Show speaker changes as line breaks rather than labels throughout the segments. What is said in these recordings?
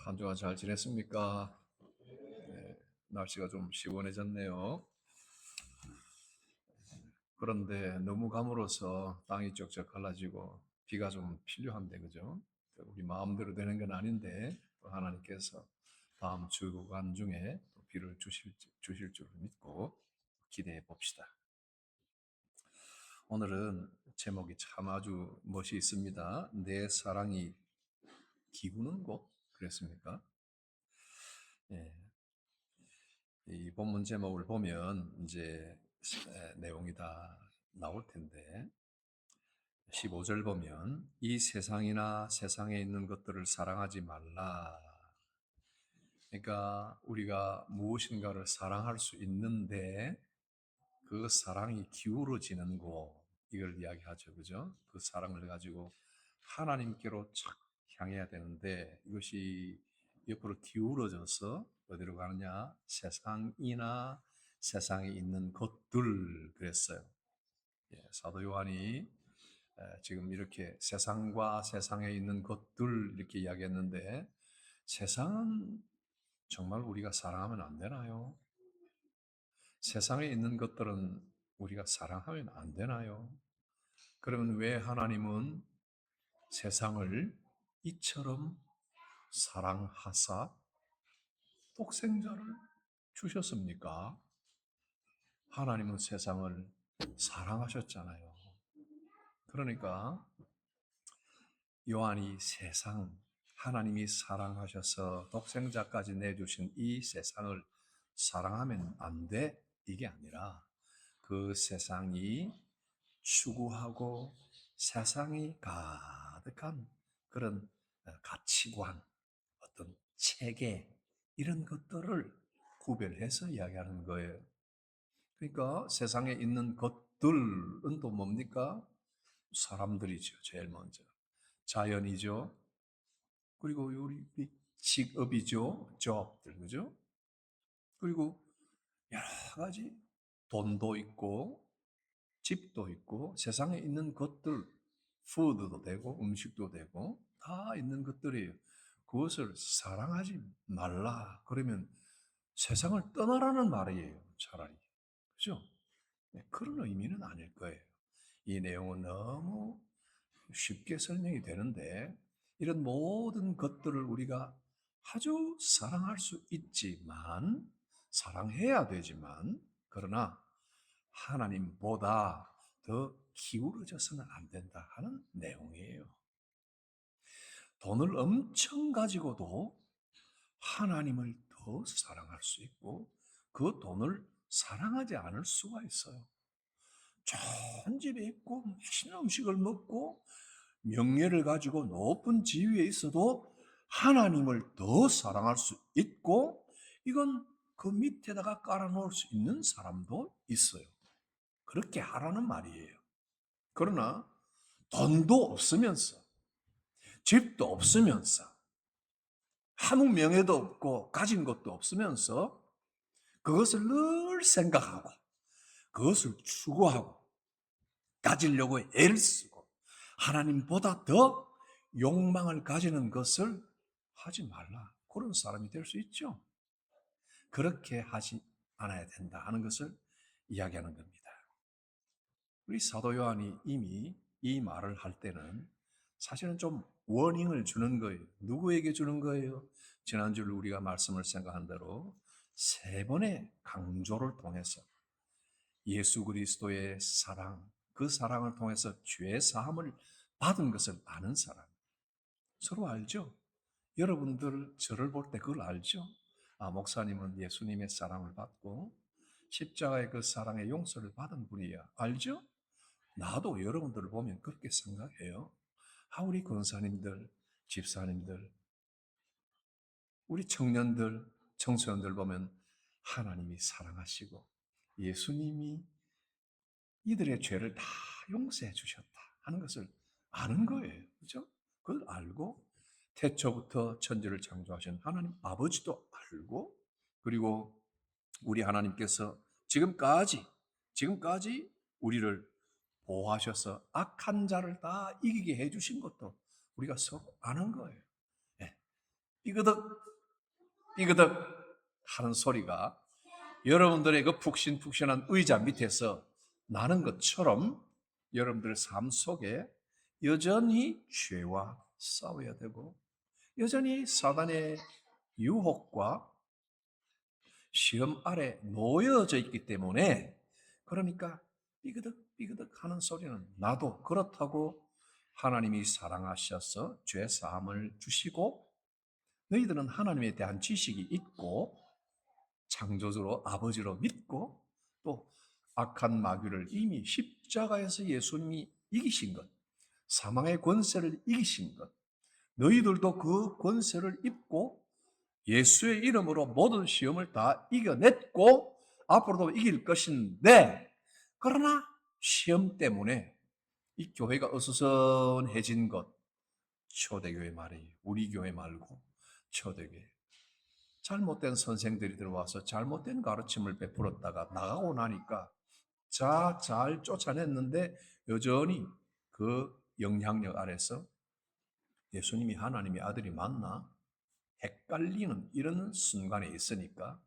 한 주간 잘 지냈습니까? 네, 날씨가 좀 시원해졌네요. 그런데 너무 감으로서 땅이 쪽쪽 갈라지고 비가 좀 필요한데, 그죠? 우리 마음대로 되는 건 아닌데 또 하나님께서 다음 주간 중에 또 비를 주실 줄 믿고 기대해 봅시다. 오늘은 제목이 참 아주 멋이 있습니다. 내 사랑이 기우는 곳? 그랬습니까? 예, 이 본문 제목을 보면 이제 내용이 다 나올 텐데 15절 보면 이 세상이나 세상에 있는 것들을 사랑하지 말라. 그러니까 우리가 무엇인가를 사랑할 수 있는데 그 사랑이 기울어지는 곳, 이걸 이야기하죠. 그죠? 그 사랑을 가지고 하나님께로 착 향해야 되는데 이것이 옆으로 기울어져서 어디로 가느냐? 세상이나 세상에 있는 것들 그랬어요. 사도 요한이 지금 이렇게 세상과 세상에 있는 것들 이렇게 이야기했는데 세상은 정말 우리가 사랑하면 안 되나요? 세상에 있는 것들은 우리가 사랑하면 안 되나요? 그러면 왜 하나님은 세상을 이처럼 사랑하사 독생자를 주셨습니까? 하나님은 세상을 사랑하셨잖아요. 그러니까 요한이 세상, 하나님이 사랑하셔서 독생자까지 내주신 이 세상을 사랑하면 안 돼, 이게 아니라 그 세상이 추구하고 세상이 가득한 그런 가치관, 어떤 체계, 이런 것들을 구별해서 이야기하는 거예요. 그러니까 세상에 있는 것들은 또 뭡니까? 사람들이죠, 제일 먼저. 자연이죠. 그리고 우리 직업이죠, job들, 그죠? 그리고 여러 가지 돈도 있고 집도 있고 세상에 있는 것들, 푸드도 되고 음식도 되고 다 있는 것들이에요. 그것을 사랑하지 말라. 그러면 세상을 떠나라는 말이에요, 차라리. 그죠? 네, 그런 의미는 아닐 거예요. 이 내용은 너무 쉽게 설명이 되는데 이런 모든 것들을 우리가 아주 사랑할 수 있지만 사랑해야 되지만 그러나 하나님보다 더 기울어져서는 안 된다 하는 내용이에요. 돈을 엄청 가지고도 하나님을 더 사랑할 수 있고 그 돈을 사랑하지 않을 수가 있어요. 좋은 집에 있고 맛있는 음식을 먹고 명예를 가지고 높은 지위에 있어도 하나님을 더 사랑할 수 있고 이건 그 밑에다가 깔아놓을 수 있는 사람도 있어요. 그렇게 하라는 말이에요. 그러나 돈도 없으면서 집도 없으면서 아무 명예도 없고 가진 것도 없으면서 그것을 늘 생각하고 그것을 추구하고 가지려고 애를 쓰고 하나님보다 더 욕망을 가지는 것을 하지 말라. 그런 사람이 될 수 있죠. 그렇게 하지 않아야 된다 하는 것을 이야기하는 겁니다. 우리 사도 요한이 이미 이 말을 할 때는 사실은 좀 워닝을 주는 거예요. 누구에게 주는 거예요? 지난주 우리가 말씀을 생각한 대로 세 번의 강조를 통해서 예수 그리스도의 사랑, 그 사랑을 통해서 죄 사함을 받은 것을 아는 사람. 서로 알죠? 여러분들 저를 볼 때 그걸 알죠? 아, 목사님은 예수님의 사랑을 받고 십자가의 그 사랑의 용서를 받은 분이야. 알죠? 나도 여러분들을 보면 그렇게 생각해요. 아, 우리 권사님들, 집사님들, 우리 청년들, 청소년들 보면 하나님이 사랑하시고 예수님이 이들의 죄를 다 용서해 주셨다 하는 것을 아는 거예요. 그죠? 그걸 알고 태초부터 천지를 창조하신 하나님 아버지도 알고 그리고 우리 하나님께서 지금까지 우리를 보호하셔서 악한 자를 다 이기게 해 주신 것도 우리가 서로 아는 거예요. 예. 삐그덕 삐그덕 하는 소리가 여러분들의 그 푹신푹신한 의자 밑에서 나는 것처럼 여러분들의 삶 속에 여전히 죄와 싸워야 되고 여전히 사단의 유혹과 시험 아래 놓여져 있기 때문에 그러니까 삐그덕 하는 소리는 나도 그렇다고 하나님이 사랑하셔서 죄 사함을 주시고 너희들은 하나님에 대한 지식이 있고 창조주로 아버지로 믿고 또 악한 마귀를 이미 십자가에서 예수님이 이기신 것, 사망의 권세를 이기신 것, 너희들도 그 권세를 입고 예수의 이름으로 모든 시험을 다 이겨냈고 앞으로도 이길 것인데 그러나 시험 때문에 이 교회가 어수선해진 것 초대교회 말이에요. 우리 교회 말고 초대교회. 잘못된 선생들이 들어와서 잘못된 가르침을 베풀었다가 나가고 나니까 잘 쫓아냈는데 여전히 그 영향력 아래서 예수님이 하나님의 아들이 맞나? 헷갈리는 이런 순간에 있으니까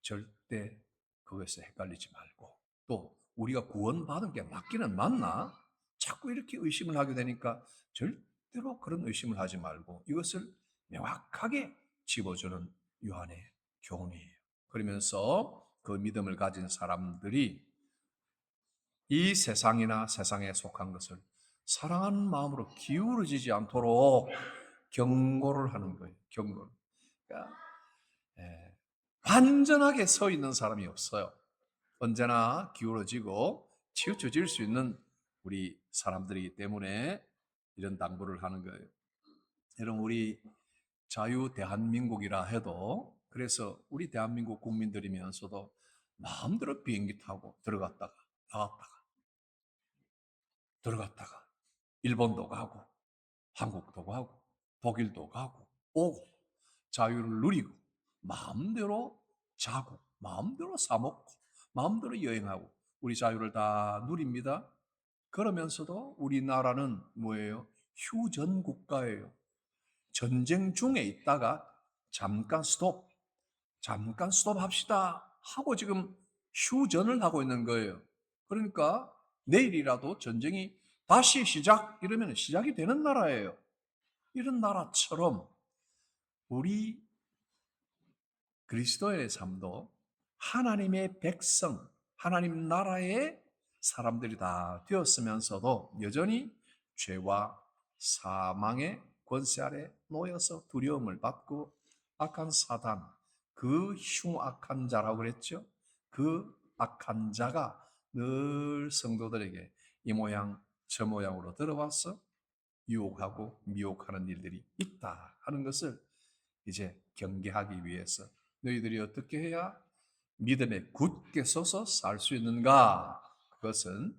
절대 그것에 헷갈리지 말고 또 우리가 구원받은 게 맞기는 맞나? 자꾸 이렇게 의심을 하게 되니까 절대로 그런 의심을 하지 말고 이것을 명확하게 집어주는 요한의 교훈이에요. 그러면서 그 믿음을 가진 사람들이 이 세상이나 세상에 속한 것을 사랑하는 마음으로 기울어지지 않도록 경고를 하는 거예요. 경고를. 그러니까 완전하게 서 있는 사람이 없어요. 언제나 기울어지고 치우쳐질 수 있는 우리 사람들이기 때문에 이런 당부를 하는 거예요. 여러분 우리 자유 대한민국이라 해도 그래서 우리 대한민국 국민들이면서도 마음대로 비행기 타고 들어갔다가 나왔다가 들어갔다가 일본도 가고 한국도 가고 독일도 가고 오고 자유를 누리고 마음대로 자고 마음대로 사 먹고 마음대로 여행하고 우리 자유를 다 누립니다. 그러면서도 우리나라는 뭐예요? 휴전 국가예요. 전쟁 중에 있다가 잠깐 스톱합시다 하고 지금 휴전을 하고 있는 거예요. 그러니까 내일이라도 전쟁이 다시 시작 이러면 시작이 되는 나라예요. 이런 나라처럼 우리 그리스도의 삶도 하나님의 백성, 하나님 나라의 사람들이 다 되었으면서도 여전히 죄와 사망의 권세 아래 놓여서 두려움을 받고 악한 사단, 그 흉악한 자라고 그랬죠. 그 악한 자가 늘 성도들에게 이 모양 저 모양으로 들어와서 유혹하고 미혹하는 일들이 있다 하는 것을 이제 경계하기 위해서 너희들이 어떻게 해야 믿음에 굳게 서서 살 수 있는가? 그것은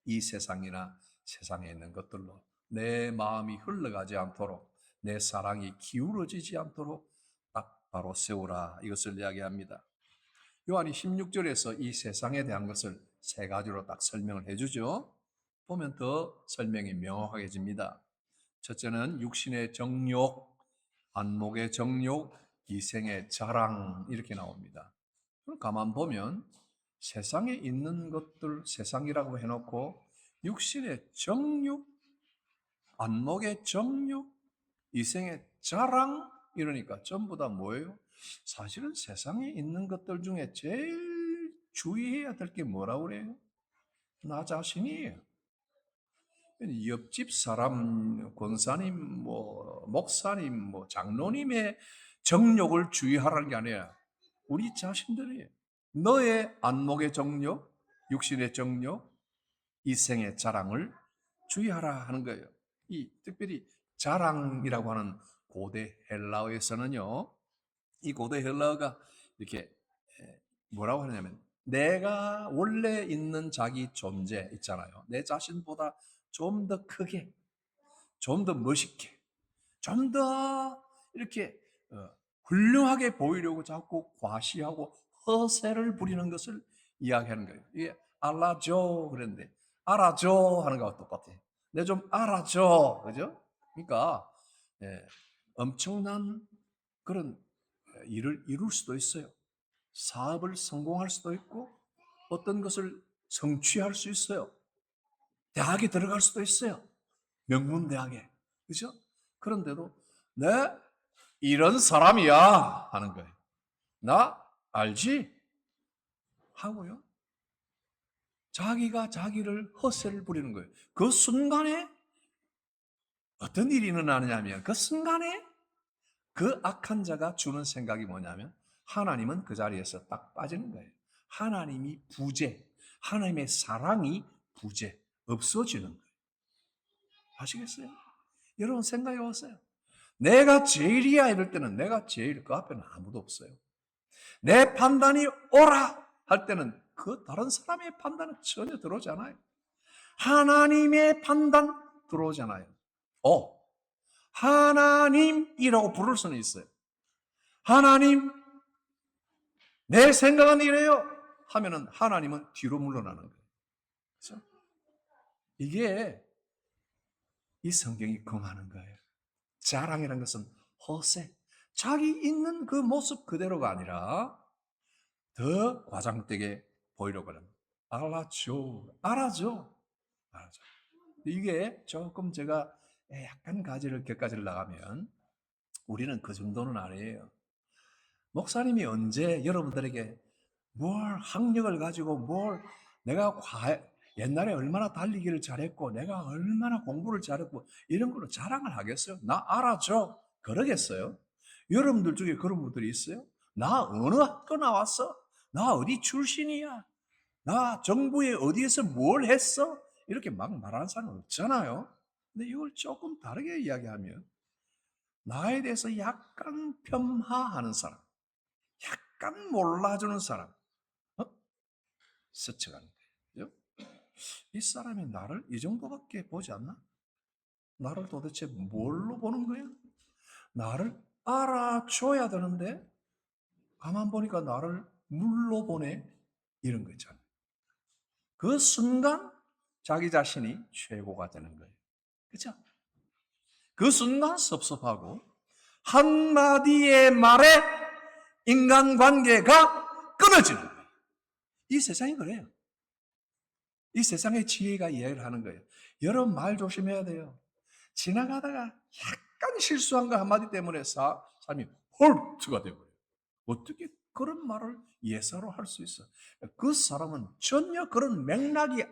이 세상이나 세상에 있는 것들로 내 마음이 흘러가지 않도록 내 사랑이 기울어지지 않도록 딱 바로 세우라 이것을 이야기합니다. 요한이 16절에서 이 세상에 대한 것을 세 가지로 딱 설명을 해주죠. 보면 더 설명이 명확해집니다. 첫째는 육신의 정욕, 안목의 정욕, 이생의 자랑 이렇게 나옵니다. 그럼 가만 보면 세상에 있는 것들 세상이라고 해놓고 육신의 정욕, 안목의 정욕, 이생의 자랑 이러니까 전부 다 뭐예요? 사실은 세상에 있는 것들 중에 제일 주의해야 될 게 뭐라고 그래요? 나 자신이에요. 옆집 사람, 권사님, 목사님, 장로님의 정욕을 주의하라는 게 아니라 우리 자신들이에요. 너의 안목의 정욕, 육신의 정욕, 이생의 자랑을 주의하라 하는 거예요. 이 특별히 자랑이라고 하는 고대 헬라어에서는요, 이 고대 헬라어가 이렇게 뭐라고 하냐면 내가 원래 있는 자기 존재 있잖아요. 내 자신보다 좀 더 크게, 좀 더 멋있게, 좀 더 이렇게 훌륭하게 보이려고 자꾸 과시하고 허세를 부리는 것을 이야기하는 거예요. 이게 알아줘 그랬는데 알아줘 하는 거와 똑같아요. 내 좀 알아줘, 그죠? 그러니까 엄청난 그런 일을 이룰 수도 있어요. 사업을 성공할 수도 있고 어떤 것을 성취할 수 있어요. 대학에 들어갈 수도 있어요. 명문대학에. 그죠? 그런데도 네, 이런 사람이야 하는 거예요. 나 알지? 하고요. 자기가 자기를 허세를 부리는 거예요. 그 순간에 어떤 일이 일어나느냐면 그 순간에 그 악한 자가 주는 생각이 뭐냐면 하나님은 그 자리에서 딱 빠지는 거예요. 하나님이 부재, 하나님의 사랑이 부재, 없어지는 거예요. 아시겠어요? 여러분 생각해 보세요. 내가 제일이야 이럴 때는 내가 제일, 그 앞에는 아무도 없어요. 내 판단이 옳아 할 때는 그 다른 사람의 판단은 전혀 들어오지 않아요. 하나님의 판단 들어오잖아요. 하나님이라고 부를 수는 있어요. 하나님, 내 생각은 이래요 하면은 하나님은 뒤로 물러나는 거예요. 그렇죠? 이게 이 성경이 금하는 거예요. 자랑이라는 것은 허세, 자기 있는 그 모습 그대로가 아니라 더 과장되게 보이려고 합니다. 알았죠. 알아죠. 알아죠. 이게 조금 제가 약간 격가지를 나가면 우리는 그 정도는 아니에요. 목사님이 언제 여러분들에게 뭘 학력을 가지고 내가 옛날에 얼마나 달리기를 잘했고 내가 얼마나 공부를 잘했고 이런 걸로 자랑을 하겠어요? 나 알아줘. 그러겠어요? 여러분들 중에 그런 분들이 있어요? 나 어느 학교 나왔어? 나 어디 출신이야? 나 정부에 어디에서 뭘 했어? 이렇게 막 말하는 사람은 없잖아요. 근데 이걸 조금 다르게 이야기하면 나에 대해서 약간 폄하하는 사람, 약간 몰라주는 사람, 어? 스쳐가는 거예요. 이 사람이 나를 이 정도밖에 보지 않나? 나를 도대체 뭘로 보는 거야? 나를 알아줘야 되는데 가만 보니까 나를 물로 보내 이런 거 있잖아요. 그 순간 자기 자신이 최고가 되는 거예요. 그렇죠? 그 순간 섭섭하고 한마디의 말에 인간관계가 끊어지는 거예요. 이 세상이 그래요. 이 세상의 지혜가 이야기를 하는 거예요. 여러분 말 조심해야 돼요. 지나가다가 약간 실수한 거 한마디 때문에 사람이 홀트가 되어버려요. 어떻게 그런 말을 예사로 할 수 있어? 그 사람은 전혀 그런 맥락이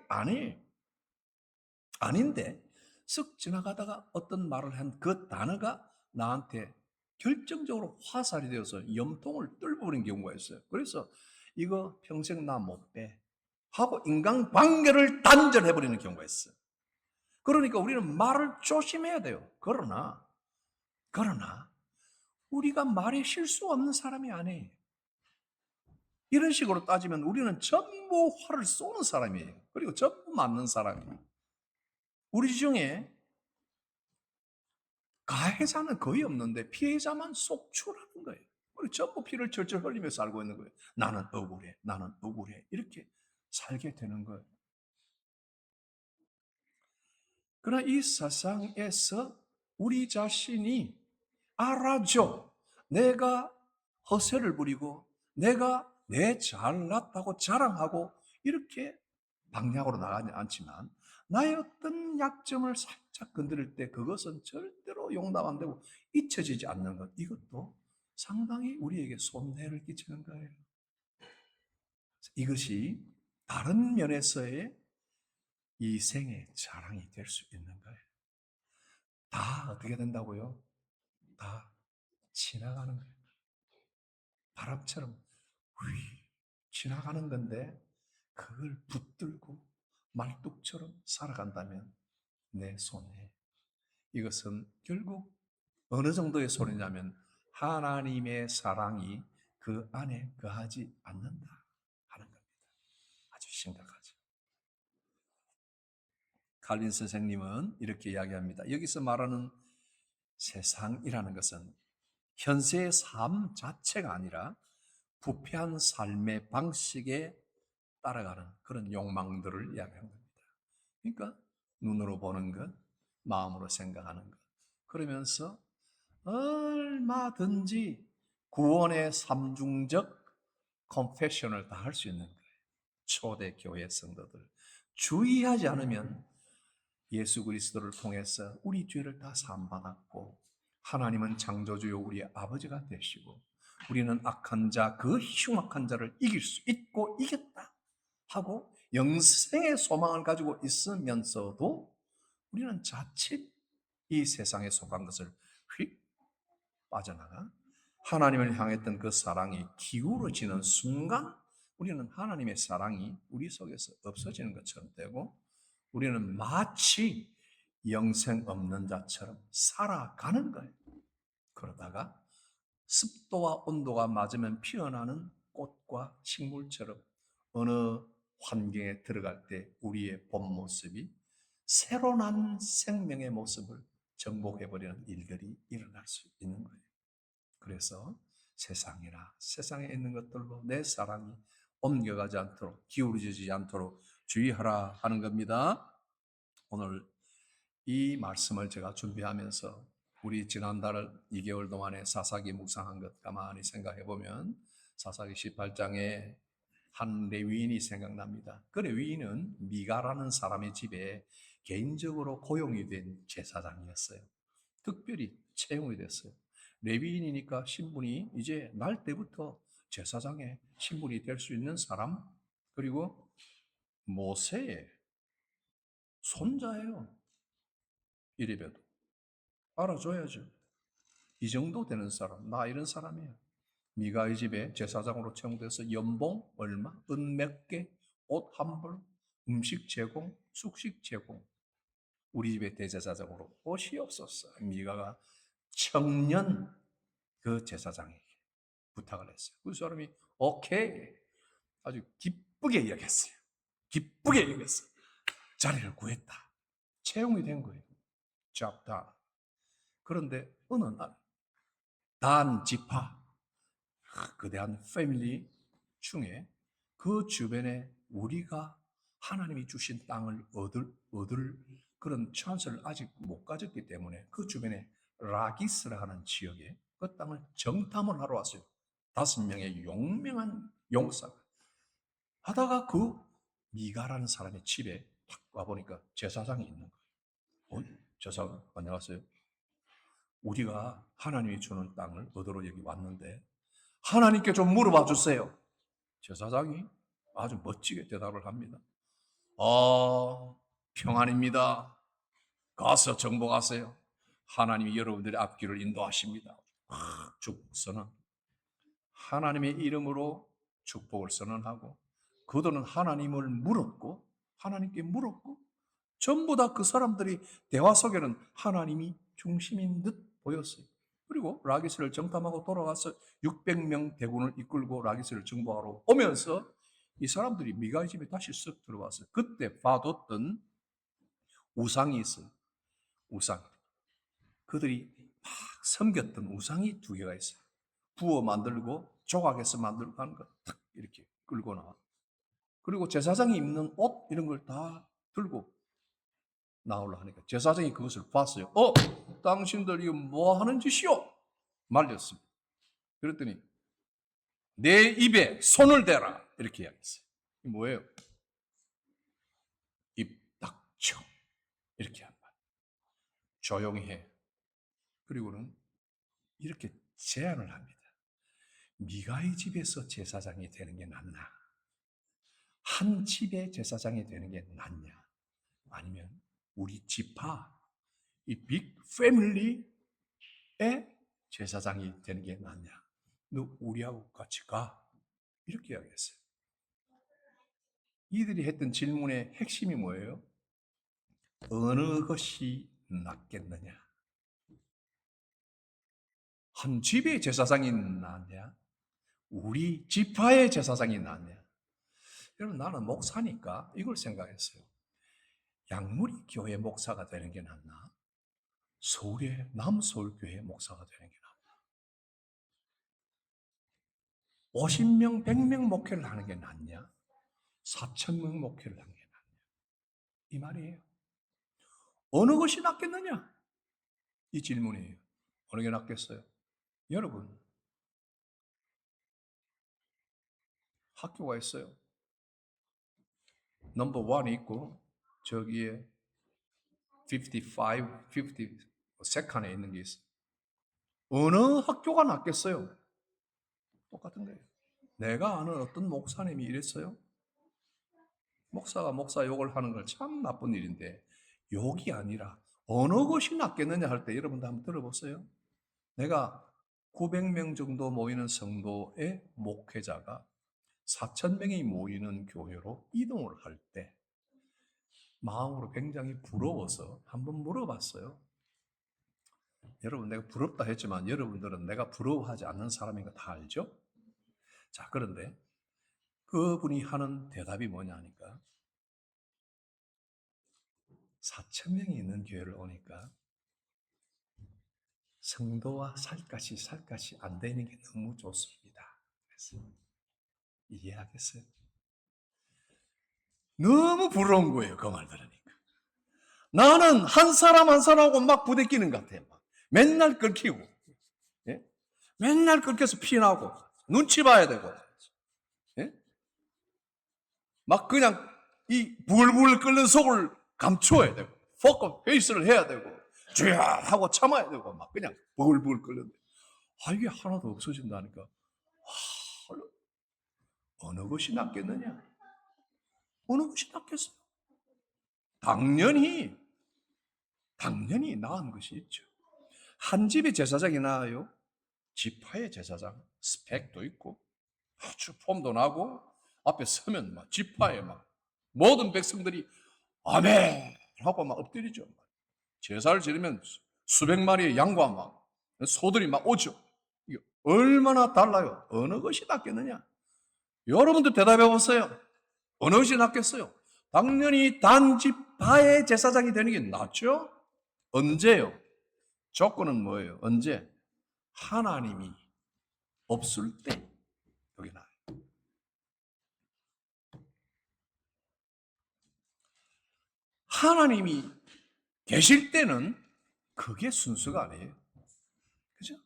아닌데 쓱 지나가다가 어떤 말을 한 그 단어가 나한테 결정적으로 화살이 되어서 염통을 뚫어버린 경우가 있어요. 그래서 이거 평생 나 못 빼 하고 인간관계를 단절해버리는 경우가 있어요. 그러니까 우리는 말을 조심해야 돼요. 그러나 우리가 말에 실수 없는 사람이 아니에요. 이런 식으로 따지면 우리는 전부 화를 쏘는 사람이에요. 그리고 전부 맞는 사람이에요. 우리 중에 가해자는 거의 없는데 피해자만 속출하는 거예요. 우리 전부 피를 철철 흘리며 살고 있는 거예요. 나는 억울해, 나는 억울해. 이렇게 살게 되는 거예요. 그러나 이 세상에서 우리 자신이 알아줘. 내가 허세를 부리고 내가 내 잘났다고 자랑하고 이렇게 방향으로 나가지 않지만 나의 어떤 약점을 살짝 건드릴 때 그것은 절대로 용납 안 되고 잊혀지지 않는 것, 이것도 상당히 우리에게 손해를 끼치는 거예요. 이것이 다른 면에서의 이 생의 자랑이 될 수 있는 거예요. 다 어떻게 된다고요? 다 지나가는 거예요. 바람처럼 휘 지나가는 건데 그걸 붙들고 말뚝처럼 살아간다면 내 손에, 이것은 결국 어느 정도의 손이냐면 하나님의 사랑이 그 안에 거하지 않는다 하는 겁니다. 아주 심각하죠. 칼빈 선생님은 이렇게 이야기합니다. 여기서 말하는 세상이라는 것은 현세의 삶 자체가 아니라 부패한 삶의 방식에 따라가는 그런 욕망들을 이야기하는 겁니다. 그러니까 눈으로 보는 것, 마음으로 생각하는 것. 그러면서 얼마든지 구원의 삼중적 컨페셔널 다 할 수 있는 거예요. 초대 교회 성도들 주의하지 않으면 예수 그리스도를 통해서 우리 죄를 다 사함받았고 하나님은 창조주요 우리의 아버지가 되시고 우리는 악한 자, 그 흉악한 자를 이길 수 있고 이겼다 하고 영생의 소망을 가지고 있으면서도 우리는 자칫 이 세상에 속한 것을 휙 빠져나가 하나님을 향했던 그 사랑이 기울어지는 순간 우리는 하나님의 사랑이 우리 속에서 없어지는 것처럼 되고 우리는 마치 영생 없는 자처럼 살아가는 거예요. 그러다가 습도와 온도가 맞으면 피어나는 꽃과 식물처럼 어느 환경에 들어갈 때 우리의 본 모습이 새로 난 생명의 모습을 정복해버리는 일들이 일어날 수 있는 거예요. 그래서 세상이나 세상에 있는 것들로 내 사랑이 옮겨가지 않도록 기울어지지 않도록 주의하라 하는 겁니다. 오늘 이 말씀을 제가 준비하면서 우리 지난달 2개월 동안에 사사기 묵상한 것 가만히 생각해 보면 사사기 18장에 한 레위인이 생각납니다. 그 레위인은 미가라는 사람의 집에 개인적으로 고용이 된 제사장이었어요. 특별히 채용이 됐어요. 레위인이니까 신분이 이제 날 때부터 제사장의 신분이 될 수 있는 사람, 그리고 모세의 손자예요. 이래봬도 알아줘야죠. 이 정도 되는 사람, 나 이런 사람이에요. 미가의 집에 제사장으로 채용돼서 연봉 얼마, 은 몇 개, 옷 한 벌, 음식 제공, 숙식 제공. 우리 집에 대제사장으로 옷이 없었어. 미가가 청년 그 제사장에게 부탁을 했어요. 그 사람이 오케이 아주 기쁘게 여겼어요. 기쁘게 여겼어요. 자리를 구했다. 채용이 된 거예요. 잡다. 그런데 어느 날 단 지파 거대한 패밀리 중에 그 주변에 우리가 하나님이 주신 땅을 얻을 그런 찬스를 아직 못 가졌기 때문에 그 주변에 라기스라 하는 지역에 그 땅을 정탐을 하러 왔어요. 5명의 용맹한 용사가 하다가 그 미가라는 사람의 집에 탁 와보니까 제사장이 있는 거예요. 제사장 안녕하세요. 우리가 하나님이 주는 땅을 얻으러 여기 왔는데 하나님께 좀 물어봐 주세요. 제사장이 아주 멋지게 대답을 합니다. 평안입니다. 가서 정복하세요. 하나님이 여러분들의 앞길을 인도하십니다. 축복선언. 하나님의 이름으로 축복을 선언하고 그들은 하나님을 물었고 하나님께 물었고 전부 다 그 사람들이 대화 속에는 하나님이 중심인 듯 보였어요. 그리고 라기스를 정탐하고 돌아가서 600명 대군을 이끌고 라기스를 정복하러 오면서 이 사람들이 미가의 집에 다시 쓱 들어왔어요. 그때 봐뒀던 우상이 있어요. 우상. 그들이 막 섬겼던 우상이 2개가 있어요. 부어 만들고 조각에서 만들고 하는 거 탁 이렇게 끌고 나와. 그리고 제사장이 입는 옷 이런 걸 다 들고 나오려 하니까 제사장이 그것을 봤어요. 당신들 이거 뭐 하는 짓이요? 말렸습니다. 그랬더니 내 입에 손을 대라 이렇게 이야기했어요. 이게 뭐예요? 입 닥쳐 이렇게 한 말. 조용히 해. 그리고는 이렇게 제안을 합니다. 미가의 집에서 제사장이 되는 게 낫나? 한 집의 제사장이 되는 게 낫냐? 아니면 우리 지파 이 빅 패밀리의 제사장이 되는 게 낫냐? 너 우리하고 같이 가. 이렇게 이야기했어요. 이들이 했던 질문의 핵심이 뭐예요? 어느 것이 낫겠느냐? 한 집의 제사장이 낫냐? 우리 지파의 제사장이 낫냐? 여러분 나는 목사니까 이걸 생각했어요. 양무리 교회 목사가 되는 게 낫나? 서울의 남서울교회 목사가 되는 게 낫나? 50명, 100명 목회를 하는 게 낫냐? 4,000명 목회를 하는 게 낫냐? 이 말이에요. 어느 것이 낫겠느냐? 이 질문이에요. 어느 게 낫겠어요? 여러분, 학교가 있어요. 넘버 1이 있고 저기에 55, 50 세칸에 있는 게 있어요. 어느 학교가 낫겠어요? 똑같은 거예요. 내가 아는 어떤 목사님이 이랬어요. 목사가 목사 욕을 하는 걸 참 나쁜 일인데 욕이 아니라 어느 것이 낫겠느냐 할 때 여러분도 한번 들어보세요. 내가 900명 정도 모이는 성도의 목회자가 4,000명이 모이는 교회로 이동을 할 때 마음으로 굉장히 부러워서 한번 물어봤어요. 여러분, 내가 부럽다 했지만 여러분들은 내가 부러워하지 않는 사람인 거 다 알죠? 자, 그런데 그분이 하는 대답이 뭐냐니까 4,000명이 있는 교회를 오니까 성도와 살 것이 안 되는 게 너무 좋습니다. 그래서 이해하겠어요? 너무 부러운 거예요. 그 말 들으니까. 나는 한 사람 한 사람하고 막 부대끼는 것 같아요. 막. 맨날 끓기고, 예? 맨날 끓여서 피나고, 눈치 봐야 되고, 예? 막 그냥 이 불불 끓는 속을 감춰야 되고, 포커 페이스를 해야 되고, 쥐야 하고 참아야 되고, 막 그냥 불불 끓는데, 이게 하나도 없어진다니까. 어느 것이 낫겠느냐? 어느 것이 낫겠어요? 당연히 나은 것이 있죠. 한 집의 제사장이 나아요. 지파의 제사장 스펙도 있고 아주 폼도 나고 앞에 서면 막 지파에 막 모든 백성들이 아멘 하고 막 엎드리죠. 제사를 지르면 수백 마리의 양과 막 소들이 막 오죠. 이게 얼마나 달라요? 어느 것이 낫겠느냐? 여러분도 대답해 보세요. 어느 것이 낫겠어요? 당연히 단지파의 제사장이 되는 게 낫죠? 언제요? 조건은 뭐예요? 언제? 하나님이 없을 때 여기 나와요. 하나님이 계실 때는 그게 순서가 아니에요. 그죠?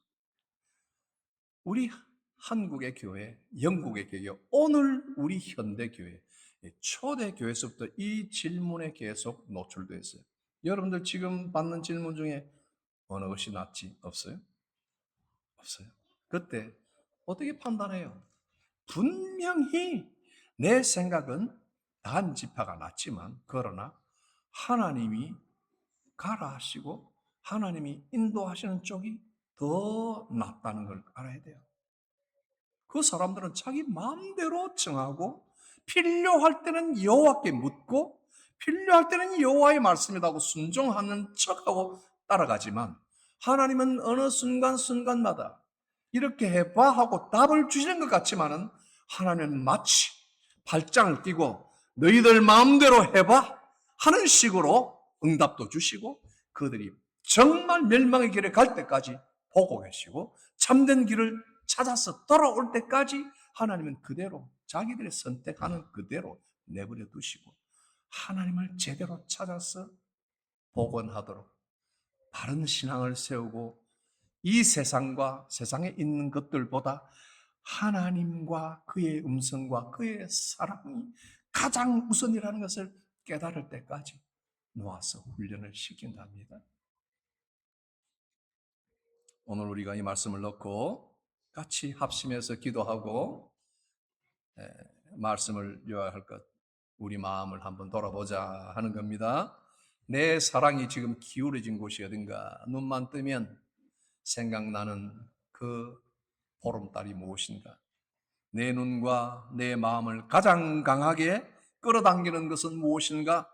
우리 한국의 교회, 영국의 교회, 오늘 우리 현대 교회, 초대 교회에서부터 이 질문에 계속 노출되어 있어요. 여러분들 지금 받는 질문 중에 어느 것이 낫지? 없어요? 없어요. 그때 어떻게 판단해요? 분명히 내 생각은 단지파가 낫지만 그러나 하나님이 가라 하시고 하나님이 인도하시는 쪽이 더 낫다는 걸 알아야 돼요. 그 사람들은 자기 마음대로 정하고 필요할 때는 여호와께 묻고 필요할 때는 여호와의 말씀이라고 순종하는 척하고 따라가지만 하나님은 어느 순간순간마다 이렇게 해봐 하고 답을 주시는 것 같지만은 하나님은 마치 발장을 끼고 너희들 마음대로 해봐 하는 식으로 응답도 주시고 그들이 정말 멸망의 길에 갈 때까지 보고 계시고 참된 길을 찾아서 돌아올 때까지 하나님은 그대로 자기들의 선택하는 그대로 내버려 두시고 하나님을 제대로 찾아서 복원하도록 바른 신앙을 세우고 이 세상과 세상에 있는 것들보다 하나님과 그의 음성과 그의 사랑이 가장 우선이라는 것을 깨달을 때까지 놓아서 훈련을 시킨답니다. 오늘 우리가 이 말씀을 넣고 같이 합심해서 기도하고 말씀을 요약할 것, 우리 마음을 한번 돌아보자 하는 겁니다. 내 사랑이 지금 기울어진 곳이 어딘가 눈만 뜨면 생각나는 그 보름달이 무엇인가? 내 눈과 내 마음을 가장 강하게 끌어당기는 것은 무엇인가?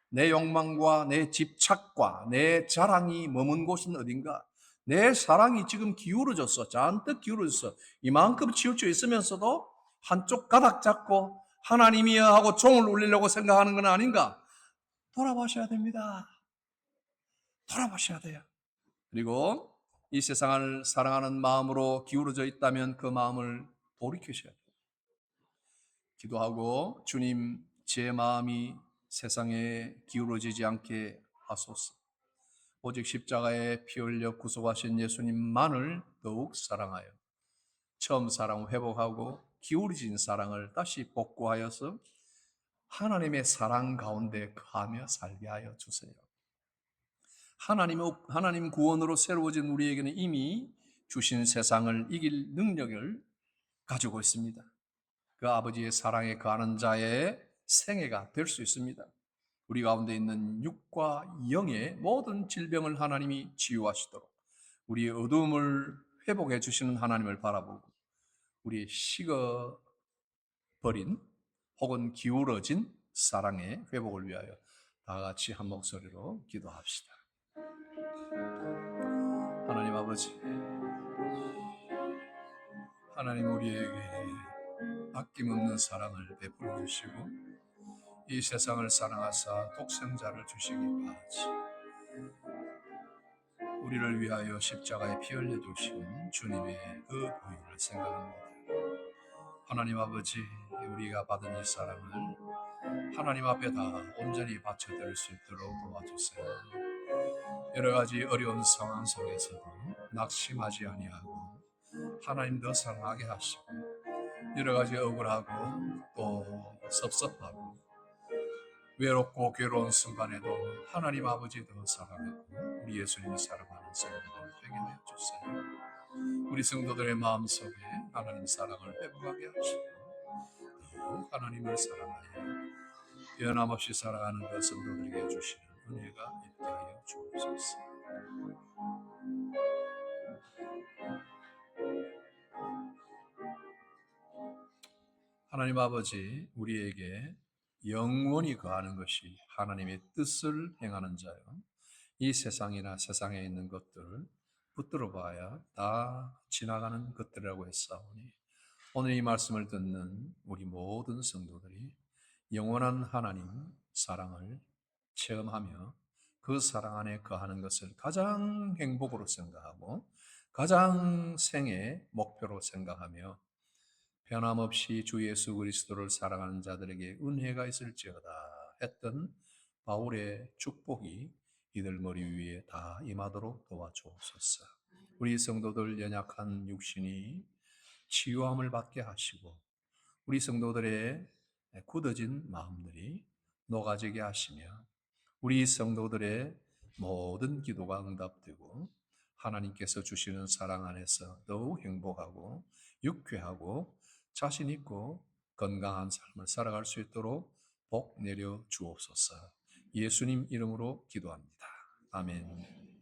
내 욕망과 내 집착과 내 자랑이 머문 곳은 어딘가? 내 사랑이 지금 기울어졌어. 잔뜩 기울어졌어. 이만큼 치우쳐 있으면서도 한쪽 가닥 잡고 하나님이여 하고 종을 울리려고 생각하는 건 아닌가? 돌아보셔야 됩니다. 돌아보셔야 돼요. 그리고 이 세상을 사랑하는 마음으로 기울어져 있다면 그 마음을 돌이키셔야 돼요. 기도하고 주님 제 마음이 세상에 기울어지지 않게 하소서. 오직 십자가에 피 흘려 구속하신 예수님만을 더욱 사랑하여 처음 사랑 회복하고 기울어진 사랑을 다시 복구하여서 하나님의 사랑 가운데 거하며 살게 하여 주세요. 하나님 구원으로 새로워진 우리에게는 이미 주신 세상을 이길 능력을 가지고 있습니다. 그 아버지의 사랑에 거하는 자의 생애가 될 수 있습니다. 우리 가운데 있는 육과 영의 모든 질병을 하나님이 치유하시도록 우리의 어두움을 회복해 주시는 하나님을 바라보고 우리의 식어버린 혹은 기울어진 사랑의 회복을 위하여 다 같이 한 목소리로 기도합시다. 하나님 아버지, 하나님 우리에게 아낌없는 사랑을 베풀어 주시고 이 세상을 사랑하사 독생자를 주시기까지 우리를 위하여 십자가에 피 흘려 주신 주님의 그 보혈을 생각합니다. 하나님 아버지, 우리가 받은 이 사랑을 하나님 앞에 다 온전히 바쳐드릴 수 있도록 도와주세요. 여러 가지 어려운 상황 속에서도 낙심하지 아니하고 하나님 더 사랑하게 하시고 여러 가지 억울하고 또 섭섭하고 외롭고 괴로운 순간에도 하나님 아버지 더 사랑하고 우리 예수님이 사랑하는 성도들 되게 되어 주세요. 우리 성도들의 마음속에 하나님 사랑을 회복하게 하시고 더 하나님을 사랑하여 변함없이 살아가는 그 성도들에게 주시는 은혜가 있게 하여 주옵소서. 하나님 아버지, 우리에게 영원히 거하는 것이 하나님의 뜻을 행하는 자요. 이 세상이나 세상에 있는 것들 붙들어 봐야 다 지나가는 것들이라고 했사오니 오늘 이 말씀을 듣는 우리 모든 성도들이 영원한 하나님 사랑을 체험하며 그 사랑 안에 거하는 것을 가장 행복으로 생각하고 가장 생의 목표로 생각하며 변함없이 주 예수 그리스도를 사랑하는 자들에게 은혜가 있을지어다 했던 바울의 축복이 이들 머리 위에 다 임하도록 도와주옵소서. 우리 성도들 연약한 육신이 치유함을 받게 하시고 우리 성도들의 굳어진 마음들이 녹아지게 하시며 우리 성도들의 모든 기도가 응답되고 하나님께서 주시는 사랑 안에서 더욱 행복하고 유쾌하고 자신 있고 건강한 삶을 살아갈 수 있도록 복 내려 주옵소서. 예수님 이름으로 기도합니다. 아멘.